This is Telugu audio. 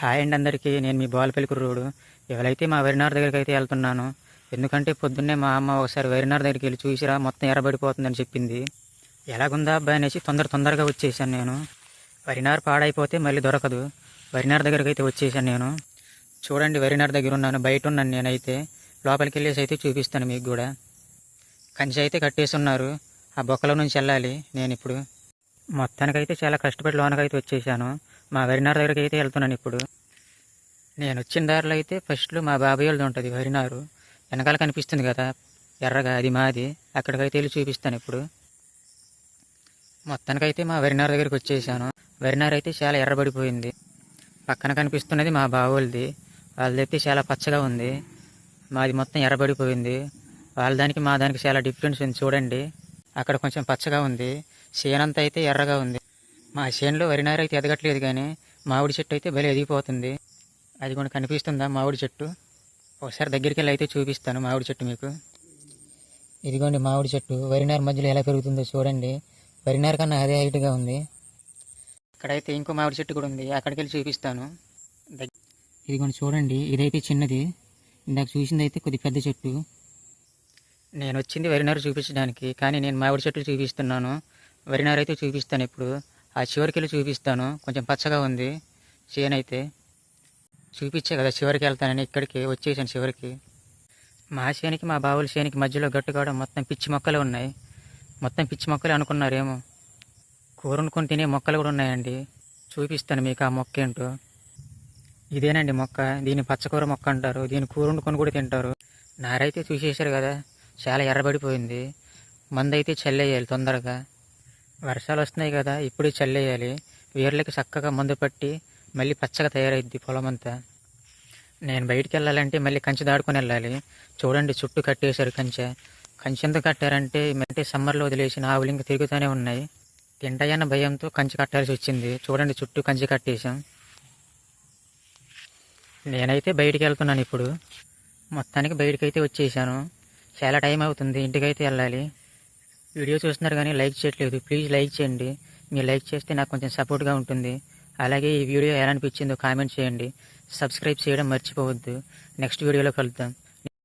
హాయ్ అండి అందరికీ. నేను మీ బాలపల్లి కుర్రోడు. ఎవరైతే మా వెరినార్ దగ్గరికి అయితే వెళ్తున్నాను. ఎందుకంటే పొద్దున్నే మా అమ్మ ఒకసారి వెరినార్ దగ్గరికి వెళ్ళి చూసిరా మొత్తం ఎర్రబడిపోతుందని చెప్పింది. ఎలాగుందా అబ్బాయి అనేసి తొందరగా వచ్చేసాను నేను. వరినార్ పాడైపోతే మళ్ళీ దొరకదు. వరినార్ దగ్గరికి అయితే వచ్చేసాను నేను. చూడండి, వరినార్ దగ్గర ఉన్నాను, బయట ఉన్నాను నేనైతే. లోపలికి వెళ్ళేసి అయితే చూపిస్తాను మీకు కూడా. కంచె అయితే కట్టేసి ఉన్నారు. ఆ బొక్కలో నుంచి వెళ్ళాలి నేను ఇప్పుడు. మొత్తానికైతే చాలా కష్టపడి లోనకైతే వచ్చేసాను. మా వరినార్ దగ్గరికి అయితే వెళ్తున్నాను ఇప్పుడు. నేను వచ్చిన దారిలో అయితే ఫస్ట్లో మా బాబాయ్ వాళ్ళది ఉంటుంది వరినారు. వెనకాల కనిపిస్తుంది కదా ఎర్రగా, అది మాది. అక్కడికైతే వెళ్ళి చూపిస్తాను ఇప్పుడు. మొత్తానికైతే మా వరినార్ దగ్గరికి వచ్చేసాను. వరినార్ అయితే చాలా ఎర్రబడిపోయింది. పక్కన కనిపిస్తున్నది మా బావోళ్ళది. వాళ్ళదైతే చాలా పచ్చగా ఉంది. మాది మొత్తం ఎర్రబడిపోయింది. వాళ్ళ దానికి మా దానికి చాలా డిఫరెన్స్ ఉంది చూడండి. అక్కడ కొంచెం పచ్చగా ఉంది, చేనంతా అయితే ఎర్రగా ఉంది. మా చేనులో వరినారు అయితే ఎదగట్లేదు, కానీ మామిడి చెట్టు అయితే భలే ఎదిగిపోతుంది. అది కూడా కనిపిస్తుందా మామిడి చెట్టు? ఒకసారి దగ్గరికి వెళ్ళి అయితే చూపిస్తాను మామిడి చెట్టు మీకు. ఇదిగోండి మామిడి చెట్టు వరినారు మధ్యలో ఎలా పెరుగుతుందో చూడండి. వరినారు కన్నా అదే హైట్గా ఉంది. ఇక్కడైతే ఇంకో మామిడి చెట్టు కూడా ఉంది, అక్కడికి వెళ్ళి చూపిస్తాను. ఇదిగోండి చూడండి, ఇదైతే చిన్నది. ఇందాక చూసింది అయితే కొద్ది పెద్ద చెట్టు. నేను వచ్చింది వరినారు చూపించడానికి, కానీ నేను మామిడి చెట్లు చూపిస్తున్నాను. వరినారు అయితే చూపిస్తాను ఇప్పుడు. ఆ చివరికి వెళ్ళి చూపిస్తాను. కొంచెం పచ్చగా ఉంది చేనైతే. చూపించే కదా చివరికి వెళ్తానని ఇక్కడికి వచ్చేసాను చివరికి. మా చేనికి మా బావుల చేనికి మధ్యలో గట్టుకోవడం మొత్తం పిచ్చి మొక్కలు ఉన్నాయి. మొత్తం పిచ్చి మొక్కలు అనుకున్నారేమో. కూరనుకొని తినే మొక్కలు కూడా ఉన్నాయండి. చూపిస్తాను మీకు ఆ మొక్క ఏంటో. ఇదేనండి మొక్క. దీన్ని పచ్చకూర మొక్క అంటారు. దీన్ని కూర వండుకొని కూడా తింటారు. నారైతే చూసేశారు కదా, చాలా ఎర్రబడిపోయింది. మందైతే చల్లేయాలి తొందరగా. వర్షాలు వస్తున్నాయి కదా, ఇప్పుడే చల్లేయాలి. వేర్లకి చక్కగా మందు పట్టి మళ్ళీ పచ్చగా తయారైద్ది పొలం అంతా. నేను బయటికి వెళ్ళాలంటే మళ్ళీ కంచె దాడుకొని వెళ్ళాలి. చూడండి, చుట్టూ కట్టేశారు కంచె. కంచె ఎందుకు కట్టారంటే సమ్మర్లో వదిలేసిన ఆవులు ఇంకా తిరుగుతూనే ఉన్నాయి. తింటాయన్న భయంతో కంచె కట్టాల్సి వచ్చింది. చూడండి, చుట్టూ కంచె కట్టేశాం. నేనైతే బయటికి వెళ్తున్నాను ఇప్పుడు. మొత్తానికి బయటికి అయితే వచ్చేసాను. చాలా టైం అవుతుంది, ఇంటికైతే వెళ్ళాలి. వీడియో చూస్తున్నారు కానీ లైక్ చేయట్లేదు. ప్లీజ్ లైక్ చేయండి. మీరు లైక్ చేస్తే నాకు కొంచెం సపోర్ట్గా ఉంటుంది. అలాగే ఈ వీడియో ఎలా అనిపించిందో కామెంట్ చేయండి. సబ్స్క్రైబ్ చేయడం మర్చిపోవద్దు. నెక్స్ట్ వీడియోలో కలుద్దాం.